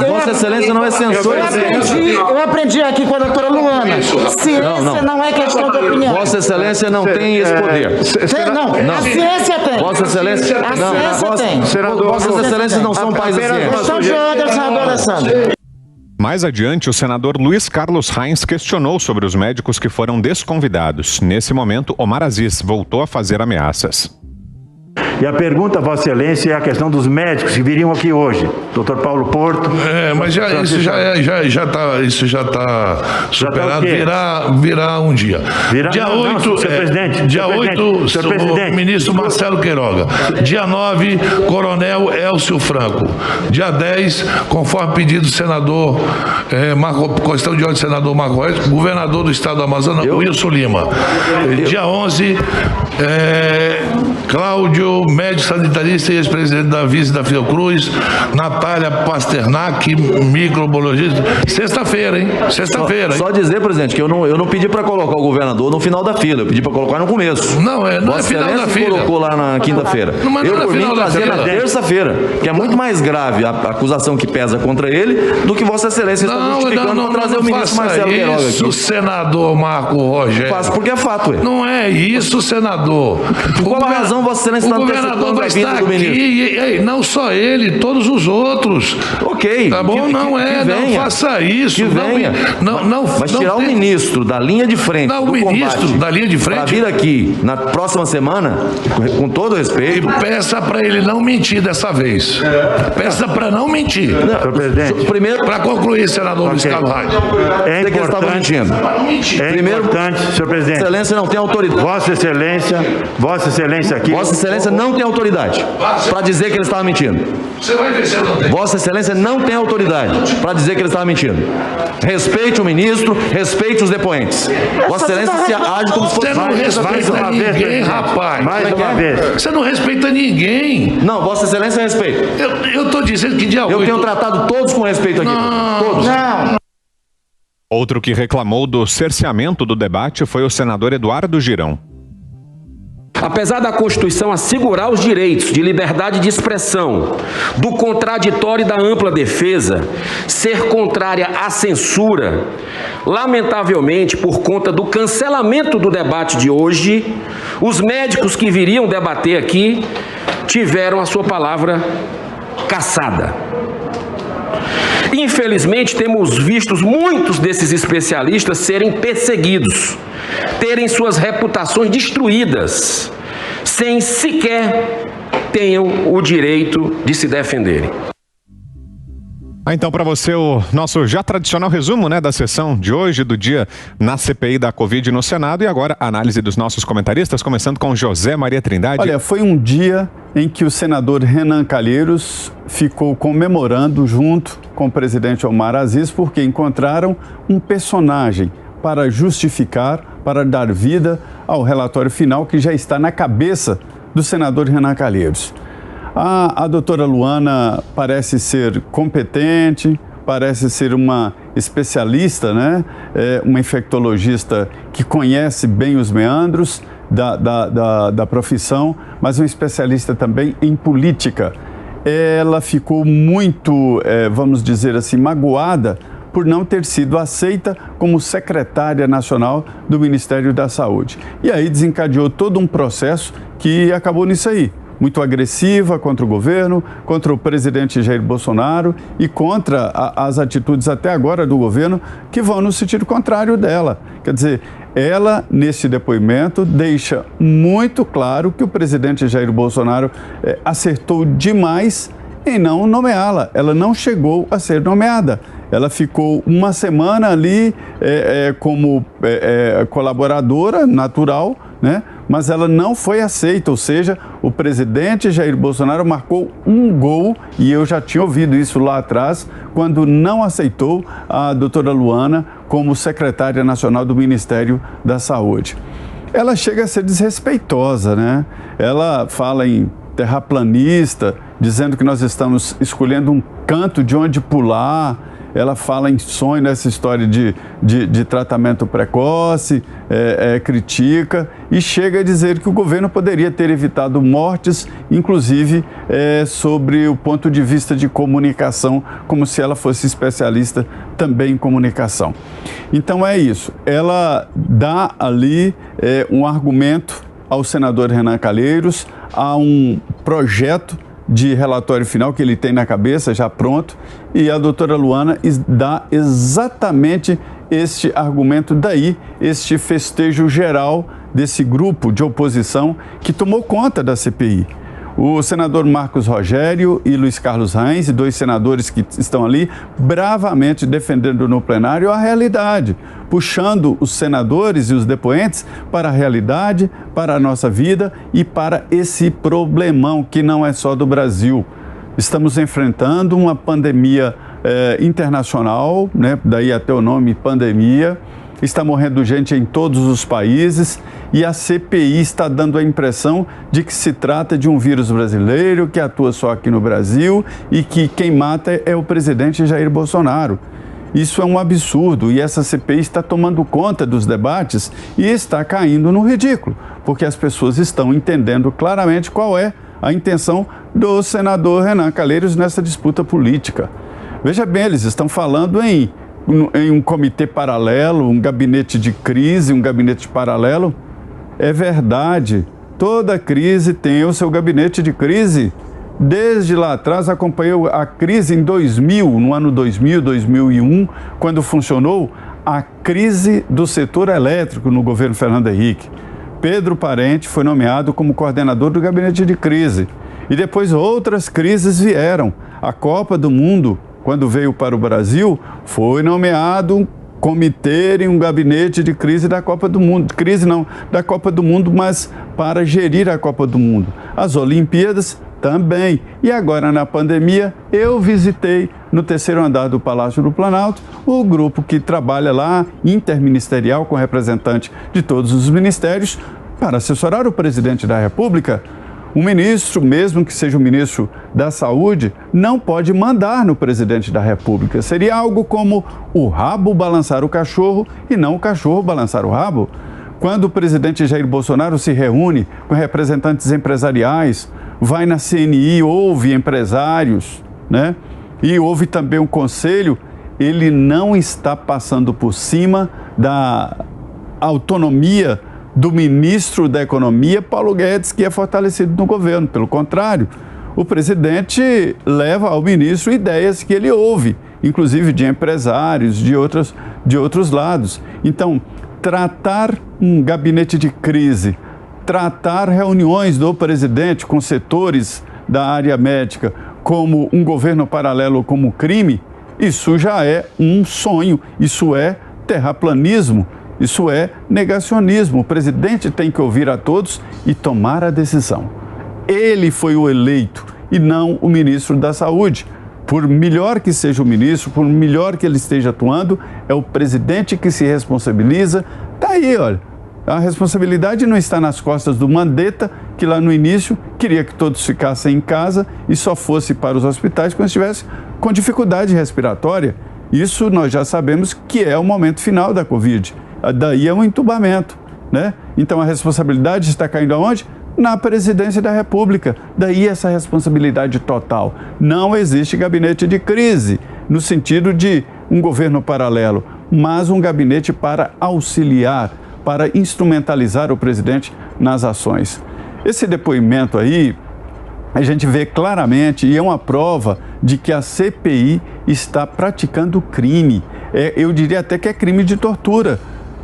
Vossa Excelência não é censor. Eu aprendi aqui com a doutora Luana. Ciência não é questão de opinião. Vossa Excelência não tem esse poder. Não. A ciência tem. Vossa Excelência... A ciência tem. Vossas Excelências não são pais da ciência. Questão de ordem, senador Alessandro. Mais adiante, o senador Luiz Carlos Reins questionou sobre os médicos que foram desconvidados. Nesse momento, Omar Aziz voltou a fazer ameaças. E a pergunta, Vossa Excelência, é a questão dos médicos que viriam aqui hoje. Dr. Paulo Porto. Mas isso já está superado. Virá um dia. Dia 8, senhor presidente. Dia 8, o ministro Marcelo Queiroga. Dia 9, Coronel Elcio Franco. Dia 10, conforme pedido do senador, questão de ordem do senador Marco Reis, governador do estado do Amazonas, Wilson Lima. Dia 11, Cláudio, médico sanitarista e ex-presidente da Vice da Fiocruz, Natália Pasternak, microbiologista. Sexta-feira, hein? Só dizer, presidente, que eu não pedi para colocar o governador no final da fila, eu pedi para colocar no começo. Não é final da fila. Colocou lá na quinta-feira. Eu, por mim, trazia na terça-feira, que é muito mais grave a acusação que pesa contra ele do que Vossa Excelência está justificando para trazer o ministro Marcelo Queiroga aqui. Isso, senador Marco Rogério. Faço porque é fato, Não é isso, senador. Por qual razão Vossa Excelência está antecipando a vinda do ministro? E não só ele, todos os outros. Ok. Tá bom? Não faça isso. Que venha. Mas tirar o ministro da linha de frente da linha de frente para vir aqui na próxima semana, com todo respeito. E peça para ele não mentir dessa vez. Peça para não mentir. Senhor presidente. Primeiro, para concluir, senador Luiz Carlos Reis. É importante, senhor presidente. Vossa Excelência não tem autoridade. Vossa Excelência aqui. Vossa Excelência não tem autoridade para dizer que ele estava mentindo. Você vai ver se eu não tenho. Vossa Excelência não tem autoridade para dizer que ele estava mentindo. Respeite o ministro, respeite os depoentes. Vossa Excelência se age como se fosse... Você não respeita ninguém, rapaz. Mais uma vez. Você não respeita ninguém. Não, Vossa Excelência respeita. Eu estou dizendo que dia 8... Eu tenho tratado todos com respeito aqui. Todos. Não. Outro que reclamou do cerceamento do debate foi o senador Eduardo Girão. Apesar da Constituição assegurar os direitos de liberdade de expressão, do contraditório e da ampla defesa, ser contrária à censura, lamentavelmente, por conta do cancelamento do debate de hoje, os médicos que viriam debater aqui tiveram a sua palavra cassada. Infelizmente, temos visto muitos desses especialistas serem perseguidos, terem suas reputações destruídas, sem sequer tenham o direito de se defenderem. Então, para você, o nosso já tradicional resumo, né, da sessão de hoje, do dia na CPI da Covid no Senado, e agora a análise dos nossos comentaristas, começando com José Maria Trindade. Olha, foi um dia em que o senador Renan Calheiros ficou comemorando junto com o presidente Omar Aziz, porque encontraram um personagem para justificar, para dar vida ao relatório final que já está na cabeça do senador Renan Calheiros. A doutora Luana parece ser competente, parece ser uma especialista, né? Uma infectologista que conhece bem os meandros da profissão, mas uma especialista também em política. Ela ficou muito, vamos dizer assim, magoada por não ter sido aceita como secretária nacional do Ministério da Saúde. E aí desencadeou todo um processo que acabou nisso aí. Muito agressiva contra o governo, contra o presidente Jair Bolsonaro e contra as atitudes até agora do governo que vão no sentido contrário dela. Quer dizer, ela, nesse depoimento, deixa muito claro que o presidente Jair Bolsonaro acertou demais em não nomeá-la. Ela não chegou a ser nomeada. Ela ficou uma semana ali como colaboradora natural, né? Mas ela não foi aceita, ou seja, o presidente Jair Bolsonaro marcou um gol, e eu já tinha ouvido isso lá atrás, quando não aceitou a doutora Luana como secretária nacional do Ministério da Saúde. Ela chega a ser desrespeitosa, né? Ela fala em terraplanista, dizendo que nós estamos escolhendo um canto de onde pular. Ela fala em sonho nessa história de tratamento precoce, critica e chega a dizer que o governo poderia ter evitado mortes, inclusive sobre o ponto de vista de comunicação, como se ela fosse especialista também em comunicação. Então é isso, ela dá ali um argumento ao senador Renan Calheiros, a um projeto de relatório final que ele tem na cabeça, já pronto, e a doutora Luana dá exatamente este argumento, daí este festejo geral desse grupo de oposição que tomou conta da CPI. O senador Marcos Rogério e Luiz Carlos Reins, dois senadores que estão ali, bravamente defendendo no plenário a realidade, puxando os senadores e os depoentes para a realidade, para a nossa vida e para esse problemão que não é só do Brasil. Estamos enfrentando uma pandemia internacional, né? Daí até o nome pandemia. Está morrendo gente em todos os países e a CPI está dando a impressão de que se trata de um vírus brasileiro que atua só aqui no Brasil e que quem mata é o presidente Jair Bolsonaro. Isso é um absurdo e essa CPI está tomando conta dos debates e está caindo no ridículo, porque as pessoas estão entendendo claramente qual é a intenção do senador Renan Calheiros nessa disputa política. Veja bem, eles estão falando em um comitê paralelo, um gabinete de crise, um gabinete paralelo. É verdade, toda crise tem o seu gabinete de crise. Desde lá atrás, acompanhei a crise em 2000, no ano 2000, 2001, quando funcionou a crise do setor elétrico no governo Fernando Henrique. Pedro Parente foi nomeado como coordenador do gabinete de crise. E depois outras crises vieram. A Copa do Mundo, quando veio para o Brasil, foi nomeado um comitê e um gabinete de crise da Copa do Mundo. Crise não, da Copa do Mundo, mas para gerir a Copa do Mundo. As Olimpíadas também. E agora, na pandemia, eu visitei no terceiro andar do Palácio do Planalto o grupo que trabalha lá, interministerial, com representante de todos os ministérios, para assessorar o presidente da República. Um ministro, mesmo que seja o ministro da Saúde, não pode mandar no presidente da República. Seria algo como o rabo balançar o cachorro e não o cachorro balançar o rabo. Quando o presidente Jair Bolsonaro se reúne com representantes empresariais, vai na CNI, ouve empresários, né? E ouve também um conselho, ele não está passando por cima da autonomia do ministro da Economia, Paulo Guedes, que é fortalecido no governo. Pelo contrário, o presidente leva ao ministro ideias que ele ouve, inclusive de empresários, de outros lados. Então, tratar um gabinete de crise, tratar reuniões do presidente com setores da área médica como um governo paralelo, como crime, Isso já é um sonho, isso é terraplanismo, isso é negacionismo. O presidente tem que ouvir a todos e tomar a decisão. Ele foi o eleito e não o ministro da Saúde. Por melhor que seja o ministro, por melhor que ele esteja atuando, é o presidente que se responsabiliza. Está aí, olha. A responsabilidade não está nas costas do Mandetta, que lá no início queria que todos ficassem em casa e só fosse para os hospitais quando estivesse com dificuldade respiratória. Isso nós já sabemos que é o momento final da Covid. Daí é um entubamento, né? Então a responsabilidade está caindo aonde? Na presidência da República. Daí essa responsabilidade total. Não existe gabinete de crise, no sentido de um governo paralelo, mas um gabinete para auxiliar, para instrumentalizar o presidente nas ações. Esse depoimento aí, a gente vê claramente, e é uma prova de que a CPI está praticando crime. Eu diria até que é crime de tortura.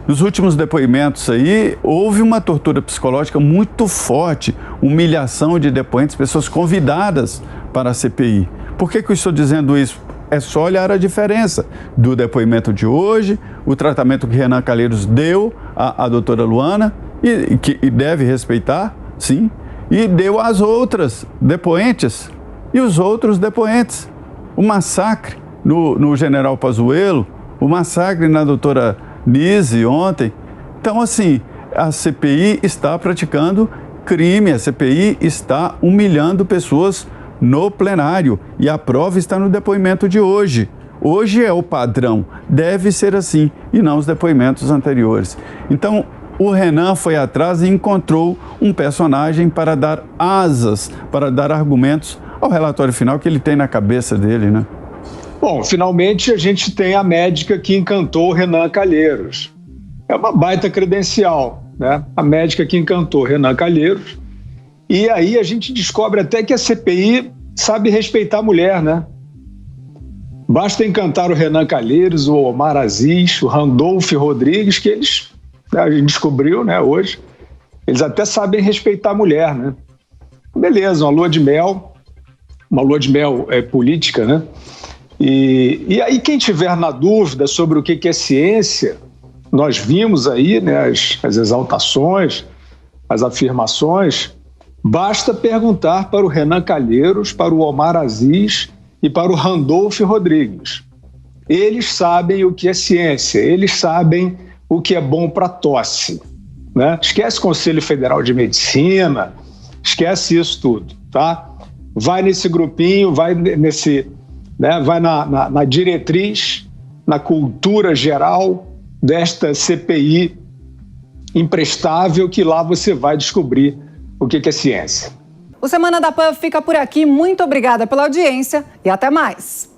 Nos últimos depoimentos aí, houve uma tortura psicológica muito forte, humilhação de depoentes, pessoas convidadas para a CPI. Por que eu estou dizendo isso? É só olhar a diferença do depoimento de hoje, o tratamento que Renan Calheiros deu à doutora Luana, e que deve respeitar, sim, e deu às outras depoentes e os outros depoentes. O massacre no general Pazuello, o massacre na doutora Nise ontem. Então, assim, a CPI está praticando crime, a CPI está humilhando pessoas no plenário e a prova está no depoimento de hoje. Hoje é o padrão, deve ser assim e não os depoimentos anteriores. Então, o Renan foi atrás e encontrou um personagem para dar asas, para dar argumentos ao relatório final que ele tem na cabeça dele, né? Bom, finalmente a gente tem a médica que encantou Renan Calheiros. É uma baita credencial, né? A médica que encantou Renan Calheiros. E aí a gente descobre até que a CPI sabe respeitar a mulher, né? Basta encantar o Renan Calheiros, o Omar Aziz, o Randolph Rodrigues, que eles, a gente descobriu, né, hoje, eles até sabem respeitar a mulher, né? Beleza, uma lua de mel política, né? E aí quem tiver na dúvida sobre o que é ciência, nós vimos aí, né, as exaltações, as afirmações, basta perguntar para o Renan Calheiros, para o Omar Aziz e para o Randolph Rodrigues. Eles sabem o que é ciência, eles sabem o que é bom para tosse, né? Esquece Conselho Federal de Medicina, esquece isso tudo, tá? Vai nesse grupinho, vai nesse, né, vai na diretriz, na cultura geral desta CPI imprestável, que lá você vai descobrir o que é ciência. O Semana da Pan fica por aqui. Muito obrigada pela audiência e até mais.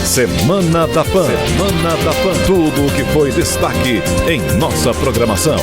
Semana da Pan. Semana da Pan. Tudo o que foi destaque em nossa programação.